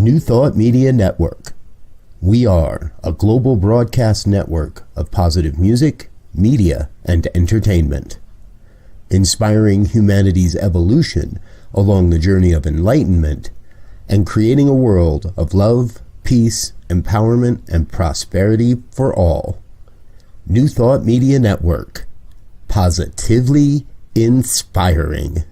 New Thought Media Network. We are a global broadcast network of positive music, media, and entertainment, inspiring humanity's evolution along the journey of enlightenment and creating a world of love, peace, empowerment, and prosperity for all. New Thought Media Network. Positively inspiring.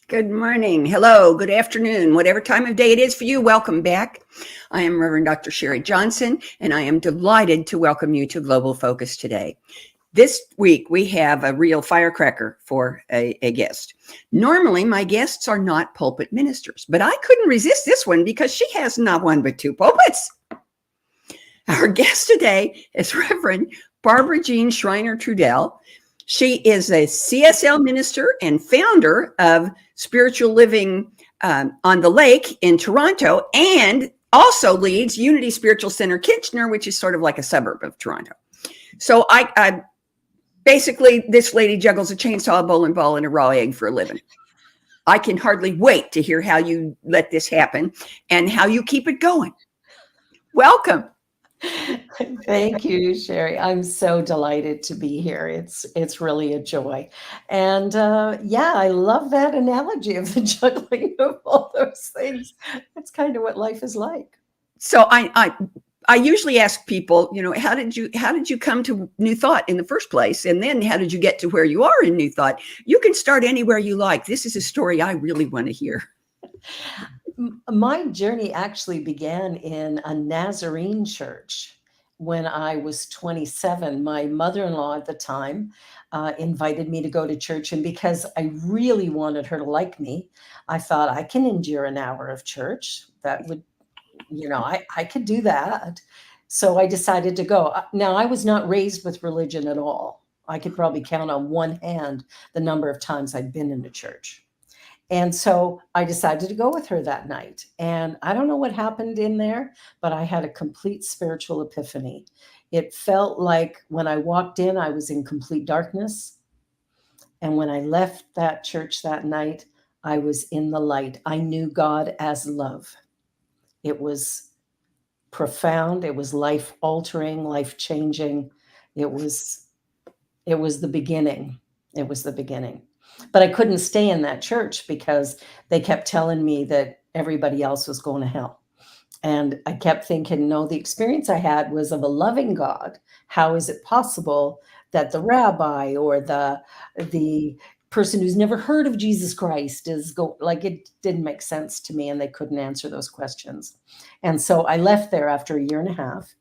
Good morning. Hello. Good afternoon. Whatever time of day it is for you, welcome back. I am Reverend Dr. Sharri Johnson, and I am delighted to welcome you to Global Focus today. This week, we have a real firecracker for a guest. Normally, my guests are not pulpit ministers, but I couldn't resist this one because she has not one but two pulpits. Our guest today is Reverend Barbara Jean Schreiner-Trudel. She is a CSL minister and founder of Spiritual Living on the Lake in Toronto, and also leads Unity Spiritual Center Kitchener, which is sort of like a suburb of Toronto. So I basically, this lady juggles a chainsaw, a bowling ball, and a raw egg for a living. I can hardly wait to hear how you let this happen and how you keep it going. Welcome. Thank you, Sharri. I'm so delighted to be here. It's really a joy. And yeah, I love that analogy of the juggling of all those things. That's kind of what life is like. So I usually ask people, how did you come to New Thought in the first place? And then how did you get to where you are in New Thought? You can start anywhere you like. This is a story I really want to hear. My journey actually began in a Nazarene church when I was 27. My mother-in-law at the time invited me to go to church. And because I really wanted her to like me, I thought I can endure an hour of church. That would, I could do that. So I decided to go. Now, I was not raised with religion at all. I could probably count on one hand the number of times I'd been in a church. And so I decided to go with her that night. And I don't know what happened in there, but I had a complete spiritual epiphany. It felt like when I walked in, I was in complete darkness. And when I left that church that night, I was in the light. I knew God as love. It was profound. It was life-altering, life-changing. It was the beginning. It was the beginning. But I couldn't stay in that church because they kept telling me that everybody else was going to hell. And I kept thinking, no, the experience I had was of a loving God. How is it possible that the rabbi or the person who's never heard of Jesus Christ it didn't make sense to me, and they couldn't answer those questions. And so I left there after a year and a half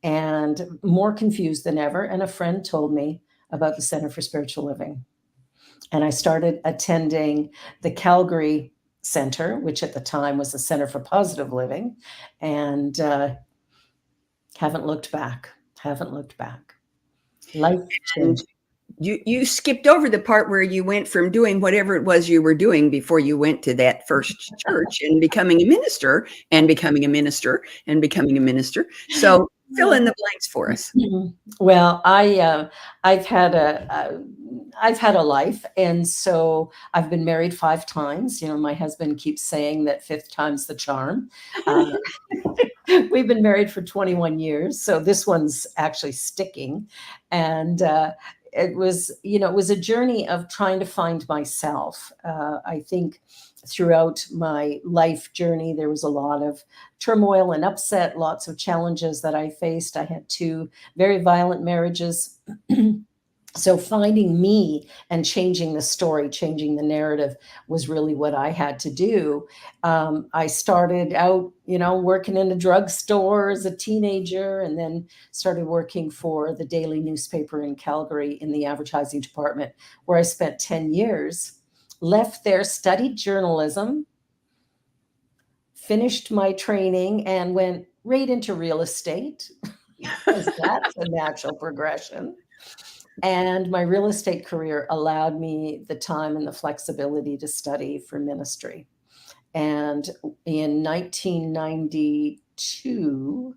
and more confused than ever. And a friend told me about the Center for Spiritual Living. And I started attending the Calgary Center, which at the time was the Center for Positive Living, and haven't looked back. Life changed. You skipped over the part where you went from doing whatever it was you were doing before you went to that first church and becoming a minister and becoming a minister and becoming a minister. So fill in the blanks for us. Well, I've had a life, and so I've been married 5 times. My husband keeps saying that 5th time's the charm. We've been married for 21 years, so this one's actually sticking. And it was a journey of trying to find myself. I think throughout my life journey, there was a lot of turmoil and upset, lots of challenges that I faced. I had 2 very violent marriages. So finding me and changing the story, changing the narrative was really what I had to do. I started out, working in a drugstore as a teenager, and then started working for the daily newspaper in Calgary in the advertising department, where I spent 10 years. Left there, studied journalism, finished my training, and went right into real estate, because that's a natural progression. And my real estate career allowed me the time and the flexibility to study for ministry. And in 1992,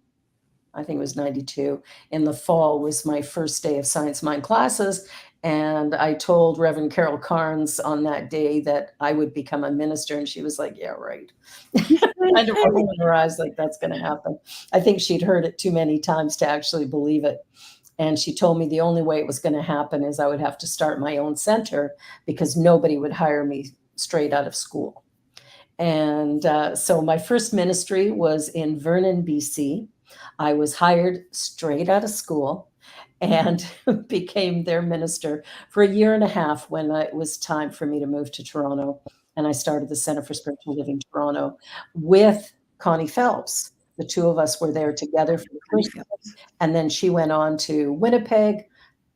I think it was 92, in the fall was my first day of Science Mind classes. And I told Reverend Carol Carnes on that day that I would become a minister. And she was like, yeah, right. Kind of rolling her eyes like that's going to happen. I think she'd heard it too many times to actually believe it. And she told me the only way it was going to happen is I would have to start my own center, because nobody would hire me straight out of school. And so my first ministry was in Vernon, BC. I was hired straight out of school and became their minister for a year and a half when it was time for me to move to Toronto. And I started the Center for Spiritual Living Toronto with Connie Phelps. The two of us were there together for the first year. And then she went on to Winnipeg.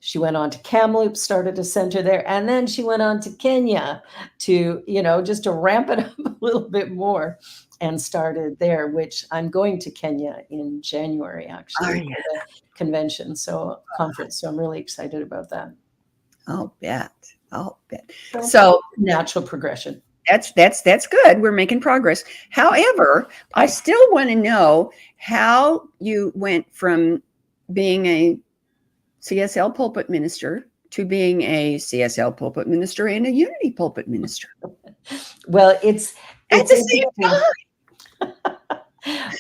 She went on to Kamloops, started a center there. And then she went on to Kenya to, just to ramp it up a little bit more, and started there, which I'm going to Kenya in January, actually, for the convention, conference. So I'm really excited about that. I'll bet. So natural progression. That's good. We're making progress. However, I still want to know how you went from being a CSL pulpit minister to being a CSL pulpit minister and a Unity pulpit minister. Well, it's at the same time.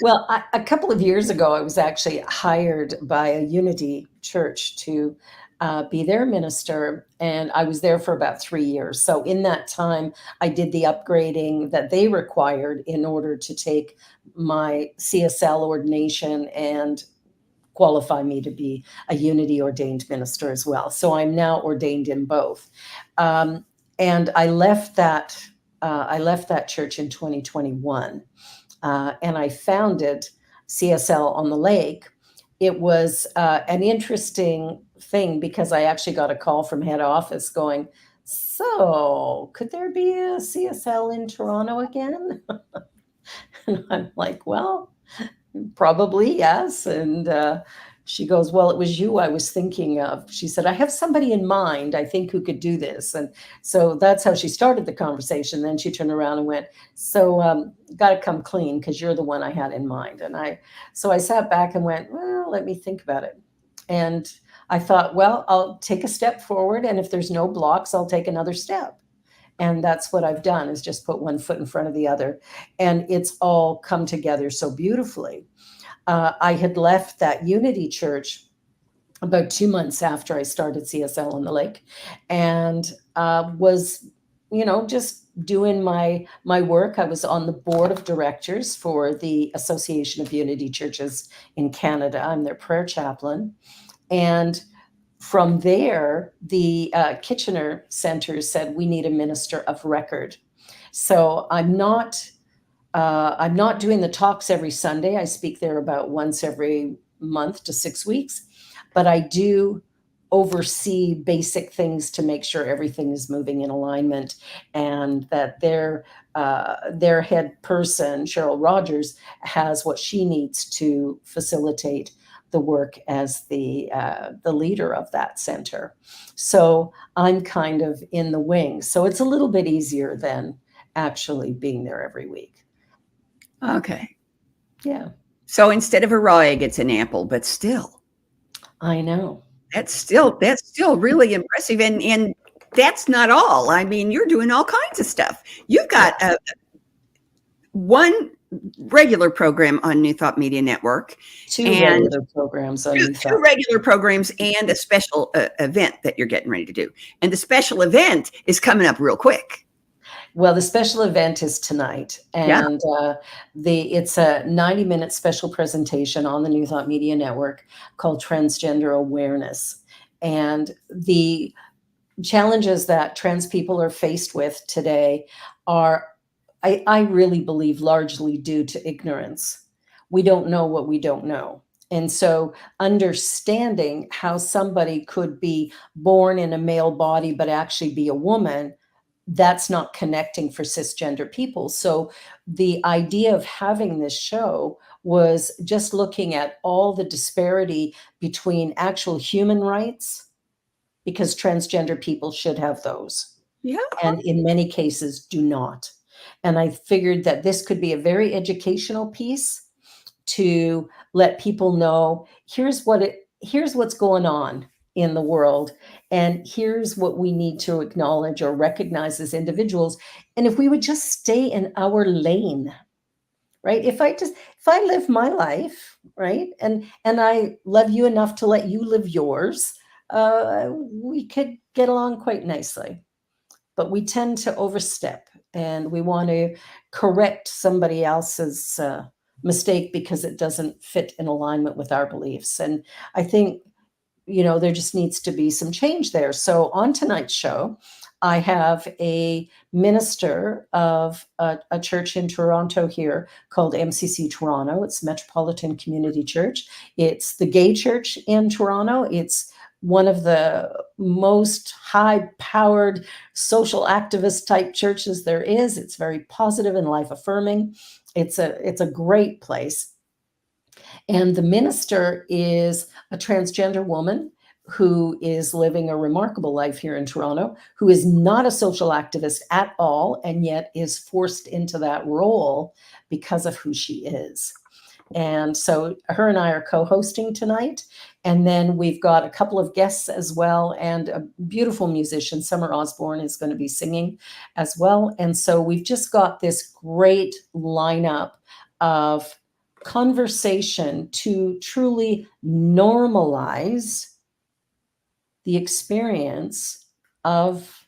Well, a couple of years ago, I was actually hired by a Unity church to be their minister, and I was there for about 3 years. So in that time, I did the upgrading that they required in order to take my CSL ordination and qualify me to be a Unity ordained minister as well. So I'm now ordained in both. And I left that church in 2021. And I founded CSL on the Lake. It was an interesting thing, because I actually got a call from head office going, so could there be a CSL in Toronto again? And I'm like, well, probably, yes. And she goes, well, it was you I was thinking of. She said, I have somebody in mind, I think, who could do this. And so that's how she started the conversation. Then she turned around and went, so got to come clean, because you're the one I had in mind. And so I sat back and went, well, let me think about it. And I thought, well, I'll take a step forward, and if there's no blocks, I'll take another step. And that's what I've done, is just put one foot in front of the other. And it's all come together so beautifully. I had left that Unity church about 2 months after I started CSL on the Lake, and was, just doing my work. I was on the board of directors for the Association of Unity Churches in Canada. I'm their prayer chaplain. And from there, the Kitchener Center said, we need a minister of record. So I'm not doing the talks every Sunday. I speak there about once every month to 6 weeks, but I do oversee basic things to make sure everything is moving in alignment, and that their head person, Cheryl Rogers, has what she needs to facilitate the work as the leader of that center. So I'm kind of in the wings. So it's a little bit easier than actually being there every week. Okay. Yeah. So instead of a raw egg, it's an apple, but still. I know. That's still really impressive. And that's not all. I mean, you're doing all kinds of stuff. You've got one regular program on New Thought Media Network. Two regular programs on New Thought. Two regular programs and a special event that you're getting ready to do. And the special event is coming up real quick. Well, the special event is tonight, and it's a 90-minute special presentation on the New Thought Media Network called Transgender Awareness. And the challenges that trans people are faced with today are, I really believe, largely due to ignorance. We don't know what we don't know. And so understanding how somebody could be born in a male body but actually be a woman, that's not connecting for cisgender people. So the idea of having this show was just looking at all the disparity between actual human rights, because transgender people should have those, Yeah. and in many cases do not. And I figured that this could be a very educational piece to let people know, here's what's going on in the world, and here's what we need to acknowledge or recognize as individuals. And if we would just stay in our lane, right? If I live my life, right, and I love you enough to let you live yours, we could get along quite nicely. But we tend to overstep, and we want to correct somebody else's mistake because it doesn't fit in alignment with our beliefs. And I think, there just needs to be some change there. So on tonight's show, I have a minister of a church in Toronto here called MCC Toronto. It's Metropolitan Community Church. It's the gay church in Toronto. It's one of the most high-powered social activist type churches there is. It's very positive and life-affirming. It's a great place. And the minister is a transgender woman who is living a remarkable life here in Toronto, who is not a social activist at all, and yet is forced into that role because of who she is. And so her and I are co-hosting tonight. And then we've got a couple of guests as well, and a beautiful musician, Summer Osborne, is going to be singing as well. And so we've just got this great lineup of conversation to truly normalize the experience of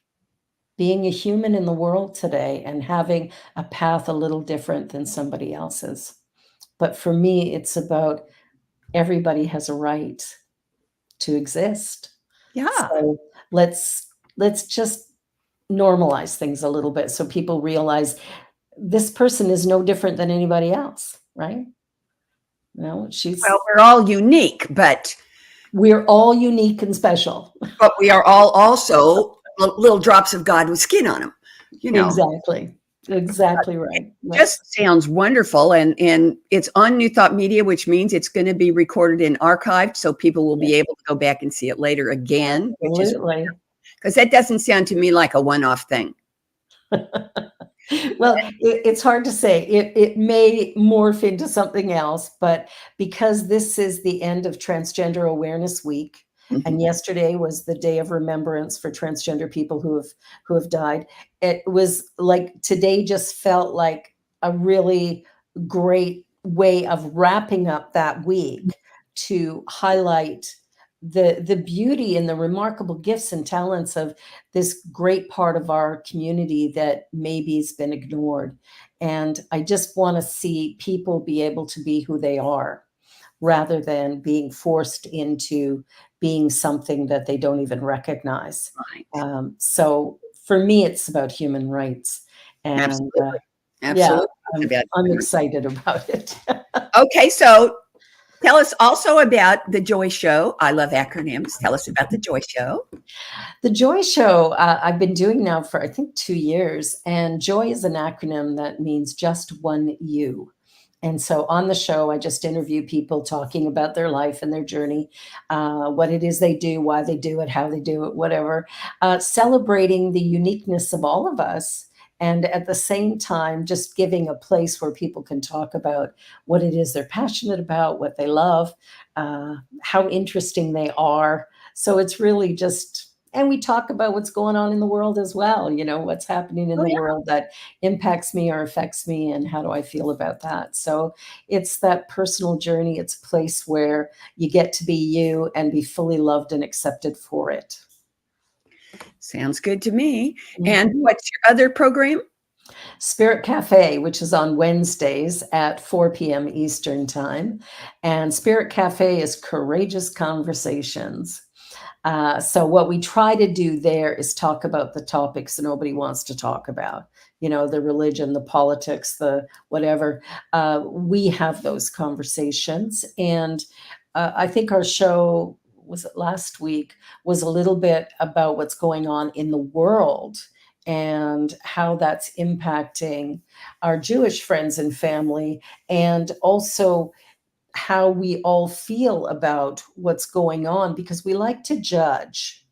being a human in the world today and having a path a little different than somebody else's. But for me, it's about everybody has a right to exist. Yeah. So let's just normalize things a little bit so people realize this person is no different than anybody else, right? Well, we're all unique, but we're all unique and special. But we are all also little drops of God with skin on them. Exactly right. It just sounds wonderful. And it's on New Thought Media, which means it's going to be recorded and archived, so people will be able to go back and see it later again. Absolutely. Because that doesn't sound to me like a one-off thing. Well, it's hard to say. It may morph into something else, but because this is the end of Transgender Awareness Week, and yesterday was the day of remembrance for transgender people who have died, it was like today just felt like a really great way of wrapping up that week to highlight the beauty and the remarkable gifts and talents of this great part of our community that maybe has been ignored. And I just want to see people be able to be who they are, rather than being forced into being something that they don't even recognize. Right. So for me, it's about human rights. And Absolutely. Yeah, I'm excited about it. Okay, so tell us also about the Joy Show. I love acronyms. Tell us about the Joy Show. The Joy Show, I've been doing now for, I think, 2 years. And Joy is an acronym that means just one you. And so on the show, I just interview people talking about their life and their journey, what it is they do, why they do it, how they do it, whatever, celebrating the uniqueness of all of us. And at the same time, just giving a place where people can talk about what it is they're passionate about, what they love, how interesting they are. So it's really just, and we talk about what's going on in the world as well, what's happening in the world that impacts me or affects me, and how do I feel about that? So it's that personal journey. It's a place where you get to be you and be fully loved and accepted for it. Sounds good to me. And what's your other program? Spirit Cafe, which is on Wednesdays at 4 p.m. Eastern Time. And Spirit Cafe is courageous conversations. So what we try to do there is talk about the topics nobody wants to talk about, the religion, the politics, the whatever. We have those conversations. And I think our show, was it last week, was a little bit about what's going on in the world and how that's impacting our Jewish friends and family, and also how we all feel about what's going on, because we like to judge.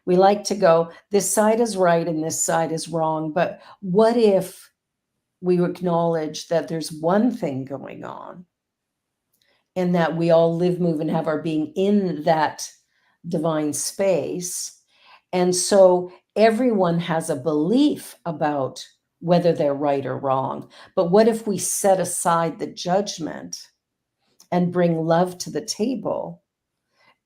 We like to go, this side is right and this side is wrong. But what if we acknowledge that there's one thing going on, and that we all live, move, and have our being in that divine space? And so everyone has a belief about whether they're right or wrong. But what if we set aside the judgment and bring love to the table?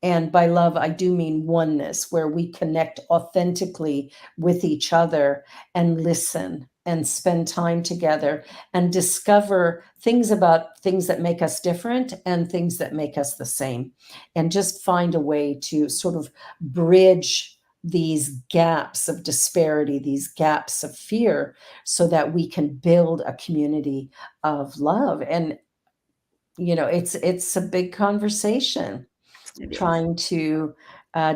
And by love, I do mean oneness, where we connect authentically with each other and listen and spend time together and discover things about things that make us different and things that make us the same. And just find a way to sort of bridge these gaps of disparity, these gaps of fear, so that we can build a community of love. And it's a big conversation, trying to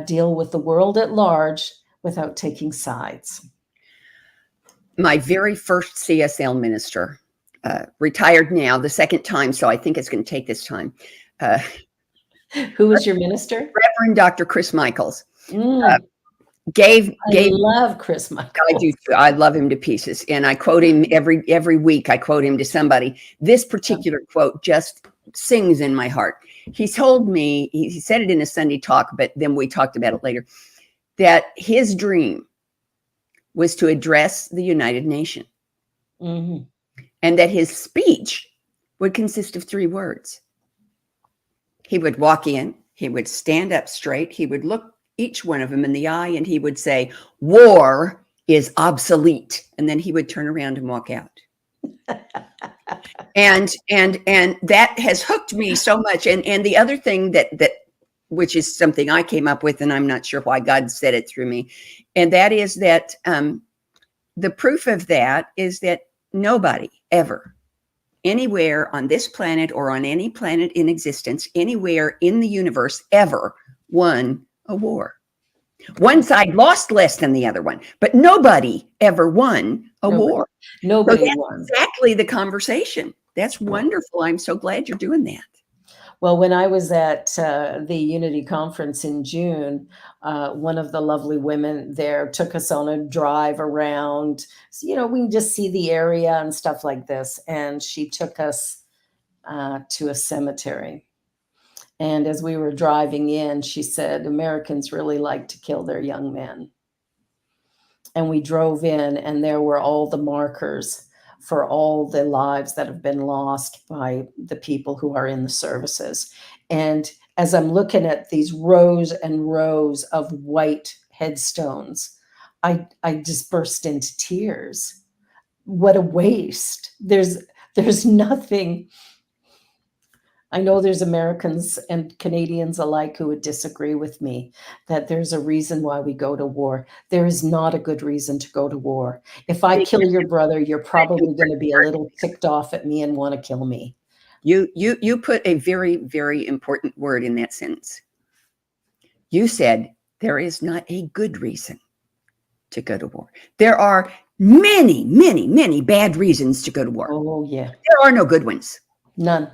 deal with the world at large without taking sides. My very first CSL minister, retired now the second time, so I think it's going to take this time. Who was your minister? Reverend Dr. Chris Michaels. I love Chris Michaels. I do too. I love him to pieces, and I quote him every week. I quote him to somebody. This particular quote just sings in my heart. He told me, he said it in a Sunday talk, but then we talked about it later, that his dream was to address the United Nations, and that his speech would consist of 3 words. He would walk in, he would stand up straight, he would look each one of them in the eye, and he would say, "War is obsolete." And then he would turn around and walk out. and that has hooked me so much. And the other thing that which is something I came up with, and I'm not sure why God said it through me, and that is that the proof of that is that nobody ever, anywhere on this planet or on any planet in existence, anywhere in the universe, ever won a war. One side lost less than the other one, but nobody ever won a war. Nobody so won. Exactly the conversation. That's wonderful. I'm so glad you're doing that. Well, when I was at the Unity Conference in June, one of the lovely women there took us on a drive around. So, we can just see the area and stuff like this. And she took us to a cemetery. And as we were driving in, she said, Americans really like to kill their young men. And we drove in, and there were all the markers for all the lives that have been lost by the people who are in the services. And as I'm looking at these rows and rows of white headstones, I just burst into tears. What a waste. There's nothing. I know there's Americans and Canadians alike who would disagree with me that there's a reason why we go to war. There is not a good reason to go to war. If I kill your brother, you're probably going to be a little ticked off at me and want to kill me. You put a very, very important word in that sentence. You said there is not a good reason to go to war. There are many, many, many bad reasons to go to war. Oh, yeah. There are no good ones. None.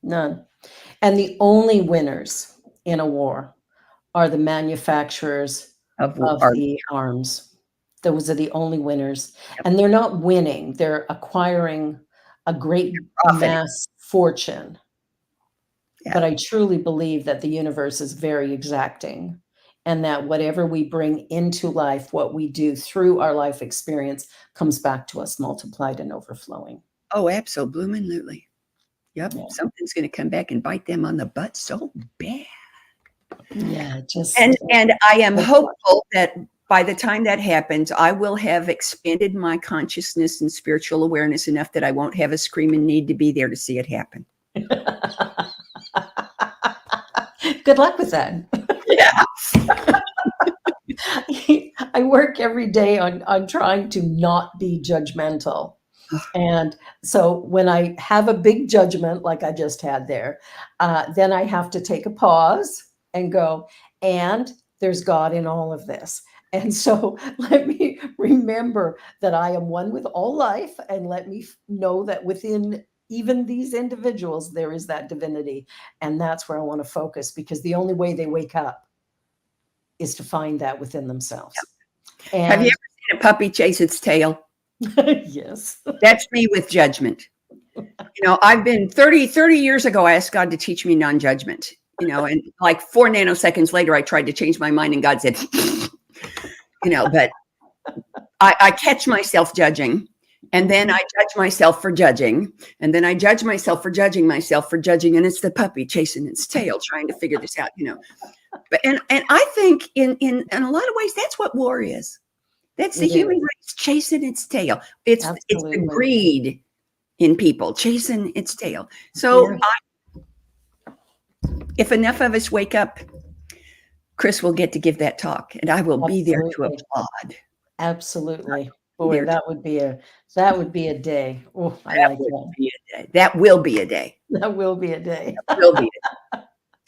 And the only winners in a war are the manufacturers of the arms. Those are the only winners. Yep. And they're not winning. They're acquiring a great mass fortune. Yeah. But I truly believe that the universe is very exacting, and that whatever we bring into life, what we do through our life experience, comes back to us multiplied and overflowing. Oh, absolutely. Yep. Yeah. Something's going to come back and bite them on the butt so bad. Yeah. And I am hopeful that by the time that happens, I will have expanded my consciousness and spiritual awareness enough that I won't have a screaming need to be there to see it happen. Good luck with that. Yeah. I work every day on trying to not be judgmental. And so when I have a big judgment like I just had there, then I have to take a pause and go, and there's God in all of this. And so let me remember that I am one with all life, and let me know that within even these individuals, there is that divinity. And that's where I want to focus, because the only way they wake up is to find that within themselves. Have you ever seen a puppy chase its tail? Yes. That's me with judgment. I've been 30 years ago, I asked God to teach me non-judgment, and like 4 nanoseconds later, I tried to change my mind and God said, but I catch myself judging, and then I judge myself for judging, and then I judge myself for judging myself for judging. And it's the puppy chasing its tail, trying to figure this out, but, and I think in a lot of ways, that's what war is. That's the human race chasing its tail. It's the greed in people chasing its tail. So if enough of us wake up, Chris will get to give that talk, and I will be there to applaud. Absolutely. Boy, that would be a day. Oh, I like that. That will be a day. That will be a day. That will be a day.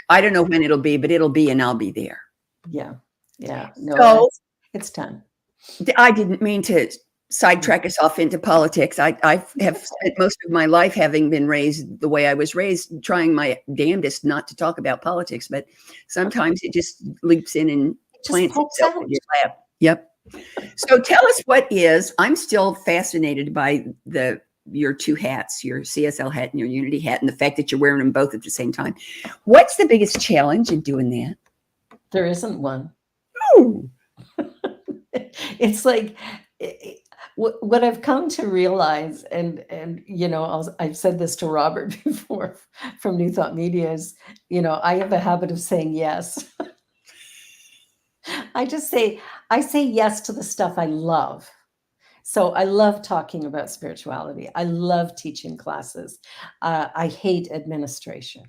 I don't know when it'll be, but it'll be, and I'll be there. Yeah. No, so, it's time. I didn't mean to sidetrack us off into politics. I have spent most of my life, having been raised the way I was raised, trying my damnedest not to talk about politics, but sometimes it just leaps in and plants itself in your lap. Yep. So tell us I'm still fascinated by your 2 hats, your CSL hat and your Unity hat, and the fact that you're wearing them both at the same time. What's the biggest challenge in doing that? There isn't one. Ooh. It's like what I've come to realize, and I've said this to Robert before from New Thought Media, is I have a habit of saying yes. I say yes to the stuff I love. So I love talking about spirituality. I love teaching classes. I hate administration.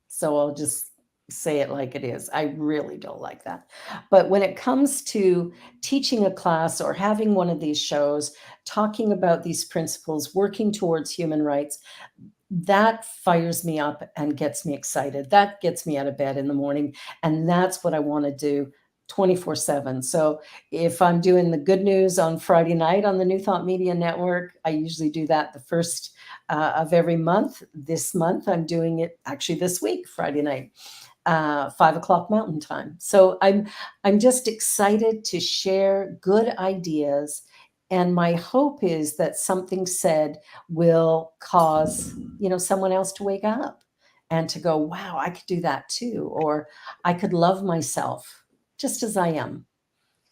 So I'll just say it like it is. I really don't like that. But when it comes to teaching a class or having one of these shows, talking about these principles, working towards human rights, that fires me up and gets me excited. That gets me out of bed in the morning. And that's what I want to do 24/7. So if I'm doing the good news on Friday night on the New Thought Media Network, I usually do that the first of every month. This month, I'm doing it actually this week, Friday night, 5:00 Mountain Time. So I'm just excited to share good ideas. And my hope is that something said will cause, someone else to wake up and to go, wow, I could do that too. Or I could love myself just as I am.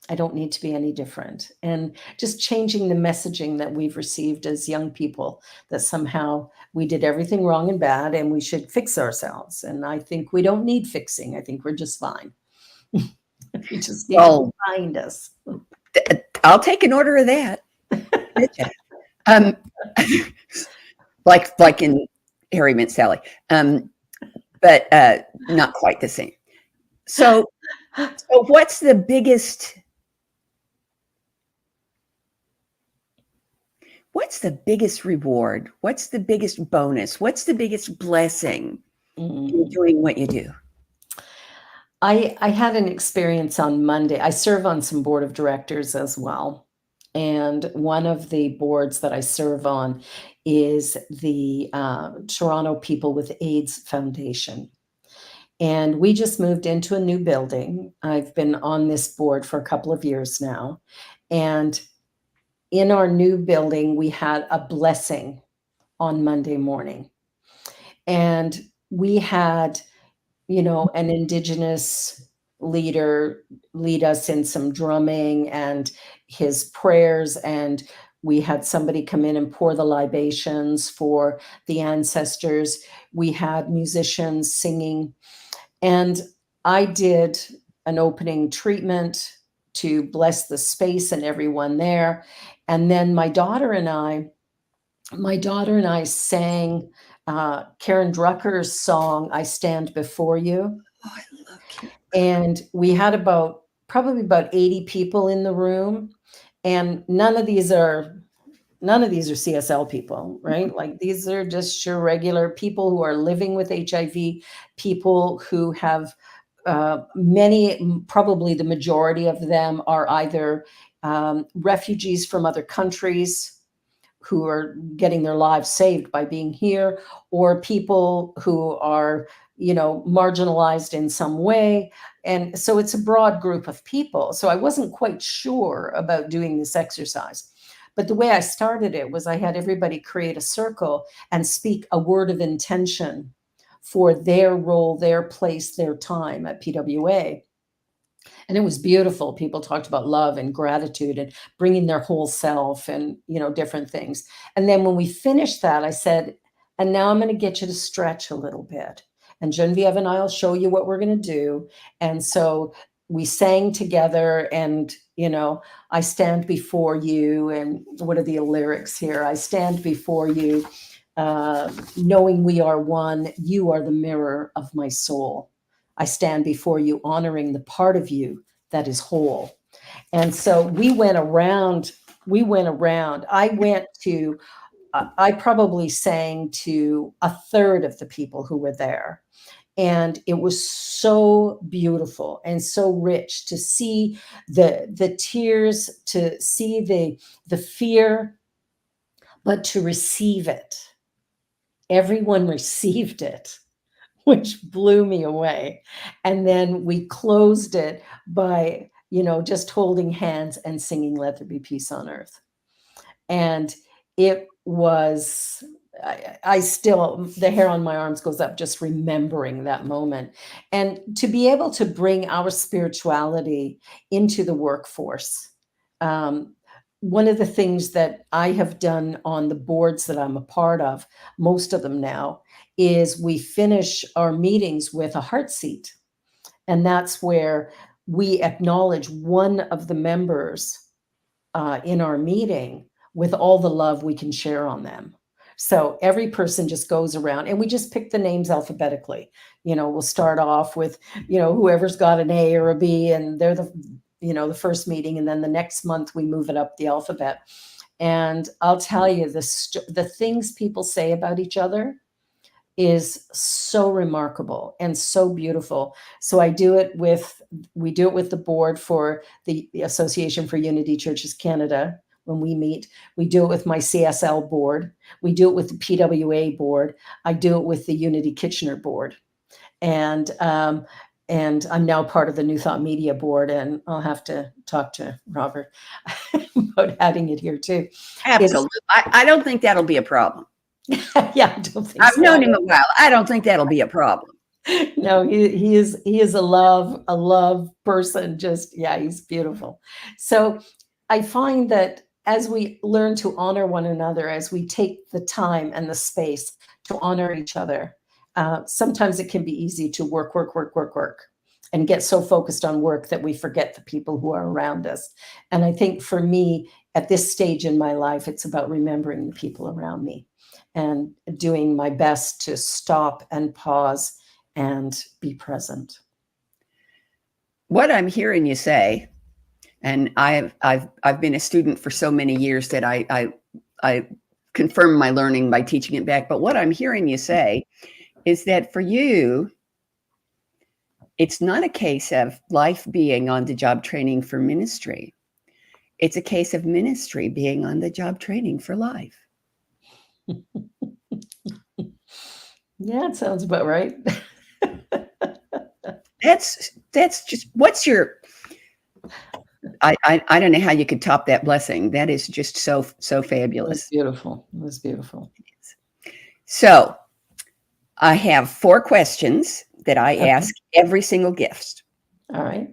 I don't need to be any different. And just changing the messaging that we've received as young people, that somehow we did everything wrong and bad and we should fix ourselves. And I think we don't need fixing. I think we're just fine. We just need to find us. I'll take an order of that. Like in Harry Met Sally, but not quite the same. So what's the biggest reward? What's the biggest bonus? What's the biggest blessing in doing what you do? I had an experience on Monday. I serve on some board of directors as well. And one of the boards that I serve on is the Toronto People with AIDS Foundation. And we just moved into a new building. I've been on this board for a couple of years now. And in our new building, we had a blessing on Monday morning. And we had, an Indigenous leader lead us in some drumming and his prayers. And we had somebody come in and pour the libations for the ancestors. We had musicians singing. And I did an opening treatment to bless the space and everyone there. And then my daughter and I sang Karen Drucker's song, I Stand Before You. Oh, I love Karen. And we had about probably about 80 people in the room, and none of these are CSL people, right? Like these are just your regular people who are living with HIV, people who have probably the majority of them are either refugees from other countries who are getting their lives saved by being here, or people who are, marginalized in some way. And so it's a broad group of people. So I wasn't quite sure about doing this exercise. But the way I started it was I had everybody create a circle and speak a word of intention for their role, their place, their time at PWA. And it was beautiful. People talked about love and gratitude and bringing their whole self and, different things. And then when we finished that, I said, and now I'm going to get you to stretch a little bit. And Genevieve and I will show you what we're going to do. And so we sang together, and, I stand before you. And what are the lyrics here? I stand before you, knowing we are one. You are the mirror of my soul. I stand before you, honoring the part of you that is whole. And so we went around. I probably sang to a third of the people who were there. And it was so beautiful and so rich to see the tears, to see the fear, but to receive it. Everyone received it, which blew me away. And then we closed it by, just holding hands and singing "Let There Be Peace on Earth." And it was, I still, the hair on my arms goes up just remembering that moment. And to be able to bring our spirituality into the workforce. One of the things that I have done on the boards that I'm a part of, most of them now, is we finish our meetings with a heart seat. And that's where we acknowledge one of the members in our meeting with all the love we can share on them. So every person just goes around, and we just pick the names alphabetically. We'll start off with, whoever's got an A or a B, and they're the first meeting. And then the next month we move it up the alphabet. And I'll tell you, the things people say about each other is so remarkable and so beautiful. So we do it with the board for the Association for Unity Churches Canada. When we meet, we do it with my CSL board. We do it with the PWA board. I do it with the Unity Kitchener board. And I'm now part of the New Thought Media board, and I'll have to talk to Robert about adding it here too. Absolutely. I don't think that'll be a problem. Yeah, I don't think I've known him a while. I don't think that'll be a problem. No, he is a love person. Just, yeah, he's beautiful. So I find that as we learn to honor one another, as we take the time and the space to honor each other, sometimes it can be easy to work, and get so focused on work that we forget the people who are around us. And I think for me, at this stage in my life, it's about remembering the people around me and doing my best to stop and pause and be present. What I'm hearing you say, and I've been a student for so many years that I confirm my learning by teaching it back. But what I'm hearing you say is that for you, it's not a case of life being on the job training for ministry. It's a case of ministry being on the job training for life. Yeah, it sounds about right. That's just, what's your, I don't know how you could top that blessing. That is just so fabulous. It was beautiful. So I have 4 questions that I ask every single guest. All right.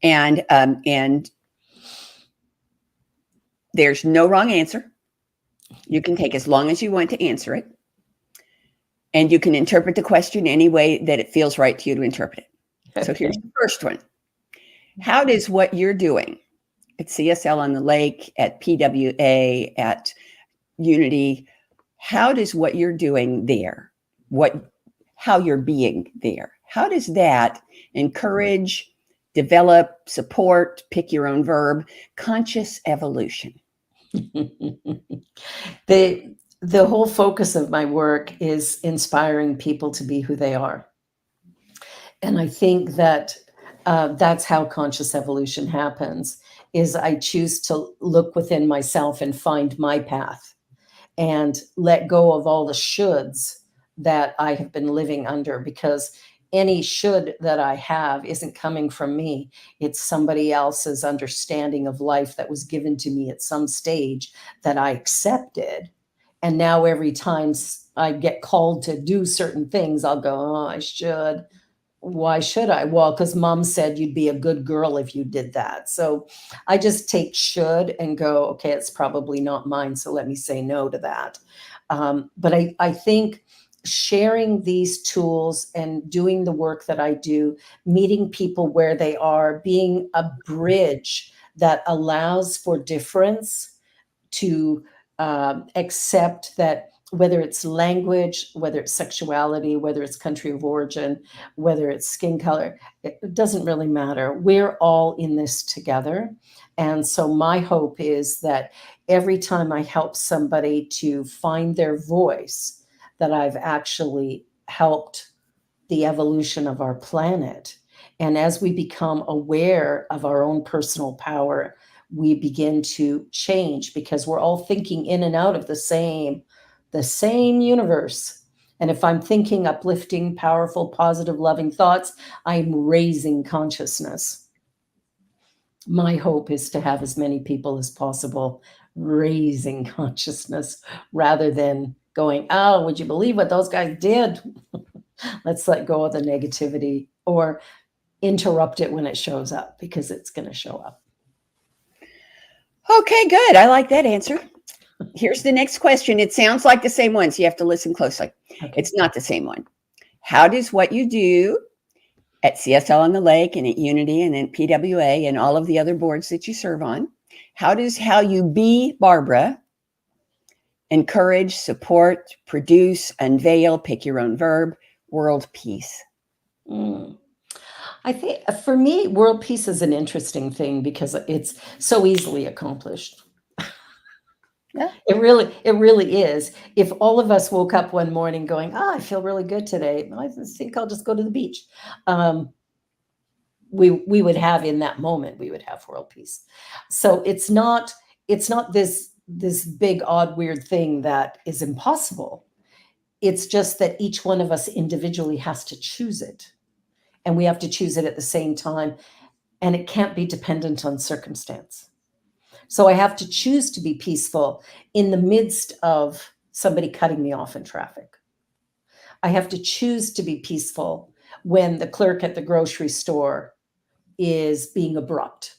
And there's no wrong answer. You can take as long as you want to answer it. And you can interpret the question any way that it feels right to you to interpret it. Okay. So here's the first one. How does what you're doing at CSL on the Lake, at PWA, at Unity, how does what you're doing there, how you're being there, how does that encourage, develop, support, pick your own verb, conscious evolution? The whole focus of my work is inspiring people to be who they are. And I think that that's how conscious evolution happens, is I choose to look within myself and find my path and let go of all the shoulds that I have been living under, because any should that I have isn't coming from me. It's somebody else's understanding of life that was given to me at some stage that I accepted. And now every time I get called to do certain things, I'll go, oh, I should. Why should I? Well, because mom said you'd be a good girl if you did that. So I just take should and go, okay, it's probably not mine, so let me say no to that. But I think sharing these tools and doing the work that I do, meeting people where they are, being a bridge that allows for difference, to accept that whether it's language, whether it's sexuality, whether it's country of origin, whether it's skin color, it doesn't really matter. We're all in this together. And so my hope is that every time I help somebody to find their voice, that I've actually helped the evolution of our planet. And as we become aware of our own personal power, we begin to change, because we're all thinking in and out of the same universe. And if I'm thinking uplifting, powerful, positive, loving thoughts, I'm raising consciousness. My hope is to have as many people as possible raising consciousness, rather than going, oh, would you believe what those guys did? Let's let go of the negativity, or interrupt it when it shows up, because it's going to show up. Okay, good. I like that answer. Here's the next question. It sounds like the same one, so you have to listen closely. Okay. It's not the same one. How does what you do at CSL on the Lake and at Unity and at PWA and all of the other boards that you serve on, how you be Barbara encourage, support, produce, unveil, pick your own verb, world peace? I think for me, world peace is an interesting thing because it's so easily accomplished. Yeah. It really is. If all of us woke up one morning going, I feel really good today, I think I'll just go to the beach. We would have, in that moment, we would have world peace. So it's not this big, odd, weird thing that is impossible. It's just that each one of us individually has to choose it. And we have to choose it at the same time. And it can't be dependent on circumstance. So I have to choose to be peaceful in the midst of somebody cutting me off in traffic. I have to choose to be peaceful when the clerk at the grocery store is being abrupt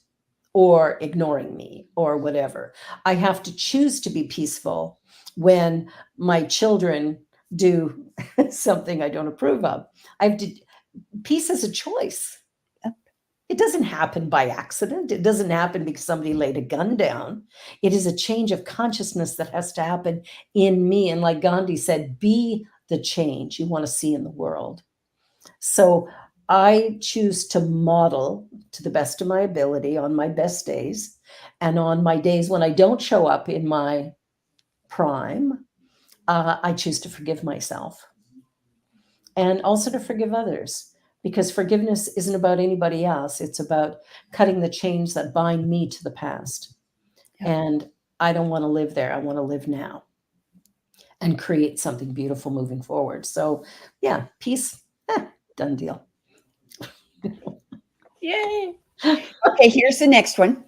or ignoring me or whatever. I have to choose to be peaceful when my children do something I don't approve of. Peace is a choice. It doesn't happen by accident. It doesn't happen because somebody laid a gun down. It is a change of consciousness that has to happen in me. And like Gandhi said, be the change you want to see in the world. So I choose to model to the best of my ability on my best days, and on my days when I don't show up in my prime, I choose to forgive myself and also to forgive others. Because forgiveness isn't about anybody else. It's about cutting the chains that bind me to the past. Yeah. And I don't want to live there. I want to live now and create something beautiful moving forward. So yeah, peace, done deal. Yay. Okay, here's the next one.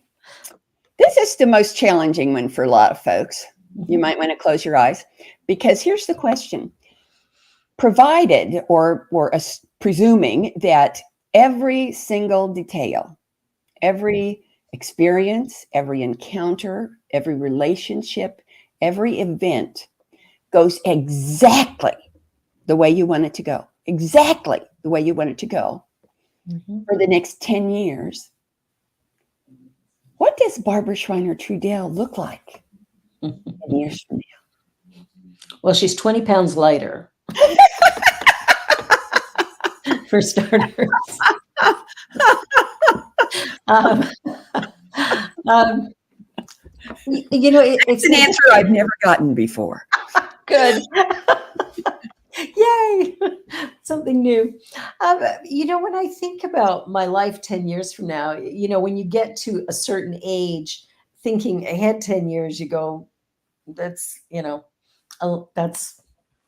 This is the most challenging one for a lot of folks. You might want to close your eyes, because here's the question. Provided or presuming that every single detail, every experience, every encounter, every relationship, every event goes exactly the way you want it to go, exactly the way you want it to go for the next 10 years, what does Barbara Schreiner-Trudel look like 10 years from now? Well, she's 20 pounds lighter. For starters. Um, um, It's an answer I've never gotten before. good. Yay! Something new. When I think about my life 10 years from now, when you get to a certain age, thinking ahead 10 years, you go, that's,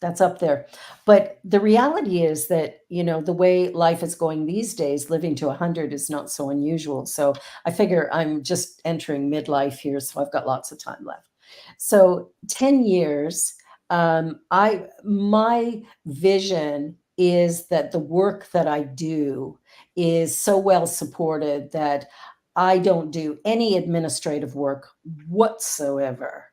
that's up there. But the reality is that, the way life is going these days, living to 100 is not so unusual. So I figure I'm just entering midlife here, so I've got lots of time left. So 10 years, my vision is that the work that I do is so well supported that I don't do any administrative work whatsoever.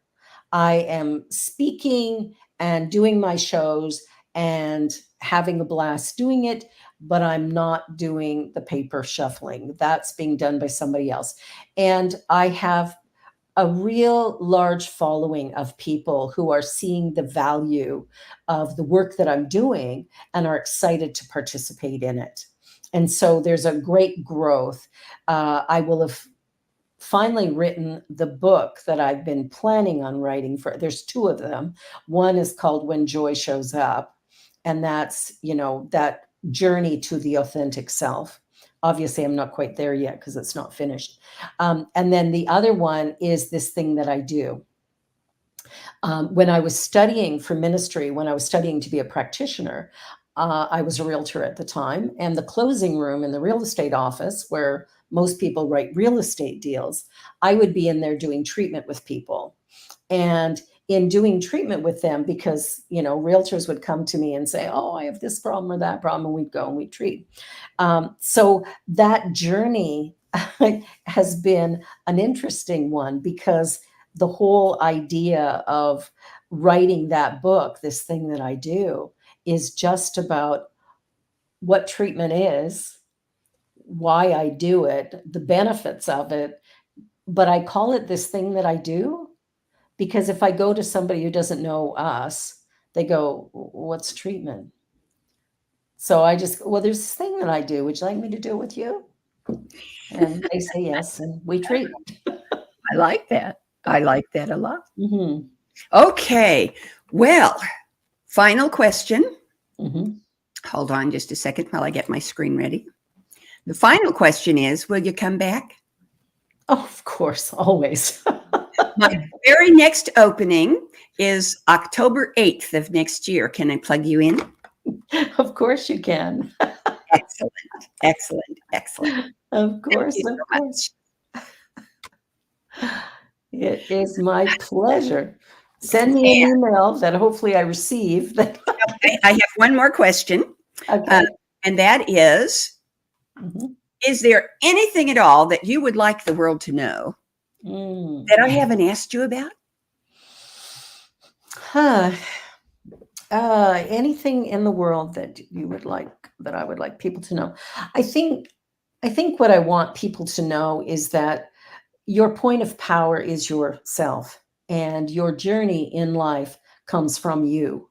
I am speaking and doing my shows and having a blast doing it, but I'm not doing the paper shuffling. That's being done by somebody else. And I have a real large following of people who are seeing the value of the work that I'm doing and are excited to participate in it. And so there's a great growth. I will have finally written the book that I've been planning on writing there's two of them. One is called When Joy Shows Up, and that's, that journey to the authentic self. Obviously, I'm not quite there yet because it's not finished. And then the other one is This Thing That I Do. When I was studying for ministry, when I was studying to be a practitioner, I was a realtor at the time, and the closing room in the real estate office, where most people write real estate deals, I would be in there doing treatment with people. And in doing treatment with them, because, realtors would come to me and say, oh, I have this problem or that problem, and we'd go and we'd treat. So that journey has been an interesting one, because the whole idea of writing that book, This Thing That I Do, is just about what treatment is, why I do it, the benefits of it. But I call it This Thing That I Do because if I go to somebody who doesn't know us, they go, what's treatment? So well, there's this thing that I do. Would you like me to do it with you? And they say yes, and we treat. I like that. I like that a lot. Mm-hmm. Okay. Well, final question. Mm-hmm. Hold on just a second while I get my screen ready. The final question is, will you come back? Oh, of course, always. My very next opening is October 8th of next year. Can I plug you in? Of course you can. Excellent, excellent, excellent. Of course, Thank you so much. It is my pleasure. Send me an email that hopefully I receive. Okay, I have one more question. Okay. And that is, is there anything at all that you would like the world to know that I haven't asked you about? Anything in the world that you would like, that I would like people to know? I think what I want people to know is that your point of power is yourself, and your journey in life comes from you.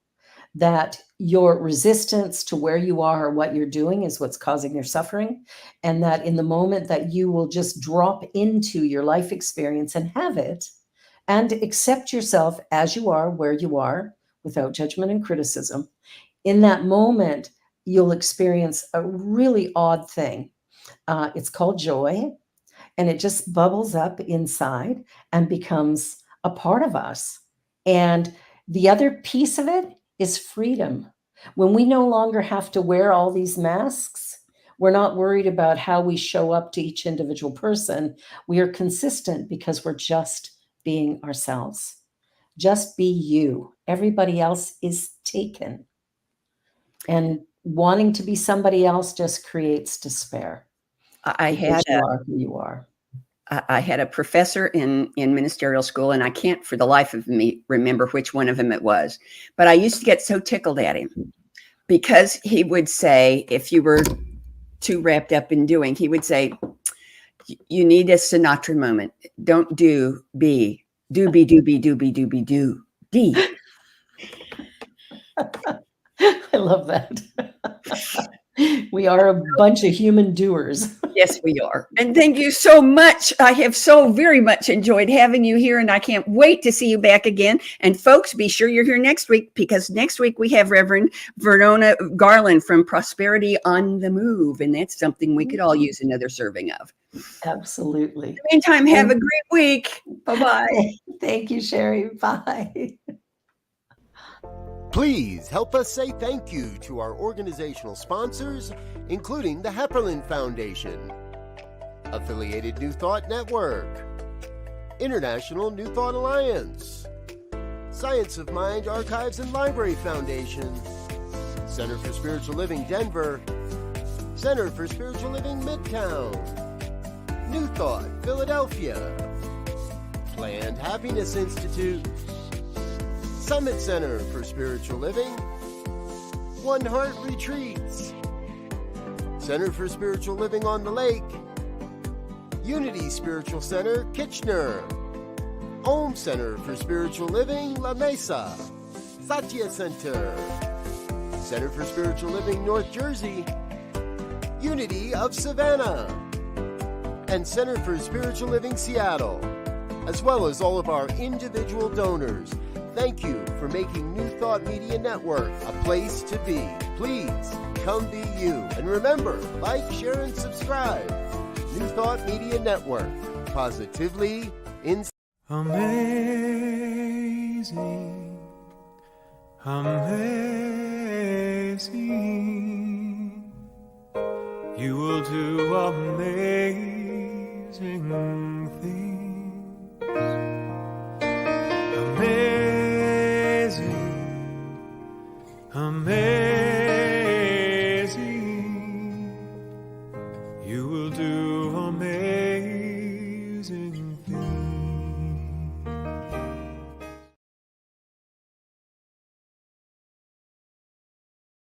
That your resistance to where you are or what you're doing is what's causing your suffering. And that in the moment that you will just drop into your life experience and have it, and accept yourself as you are, where you are, without judgment and criticism, in that moment, you'll experience a really odd thing. It's called joy, and it just bubbles up inside and becomes a part of us. And the other piece of it is freedom. When we no longer have to wear all these masks, we're not worried about how we show up to each individual person. We are consistent because we're just being ourselves. Just be you. Everybody else is taken. And wanting to be somebody else just creates despair. I had you are who you are. I had a professor in ministerial school, and I can't for the life of me remember which one of them it was, but I used to get so tickled at him because he would say, if you were too wrapped up in doing, he would say, you need a Sinatra moment. Don't do, be. Do, be, do, be, do, be, do, be, do, D. I love that. We are a bunch of human doers. Yes, we are. And thank you so much. I have so very much enjoyed having you here, and I can't wait to see you back again. And folks, be sure you're here next week, because next week we have Reverend Verona Garland from Prosperity on the Move, and that's something we could all use another serving of. Absolutely. In the meantime, have a great week. Bye-bye. Thank you, Sherry. Bye. Please help us say thank you to our organizational sponsors, including the Hepperlin Foundation, Affiliated New Thought Network, International New Thought Alliance, Science of Mind Archives and Library Foundation, Center for Spiritual Living Denver, Center for Spiritual Living Midtown, New Thought Philadelphia, Planned Happiness Institute, Summit Center for Spiritual Living, One Heart Retreats, Center for Spiritual Living on the Lake, Unity Spiritual Center, Kitchener, Om Center for Spiritual Living, La Mesa, Satya Center, Center for Spiritual Living, North Jersey, Unity of Savannah, and Center for Spiritual Living, Seattle, as well as all of our individual donors. Thank you for making New Thought Media Network a place to be. Please come be you. And remember, like, share, and subscribe. New Thought Media Network. Positively inspiring. Amazing, amazing. You will do amazing things. Amazing, amazing.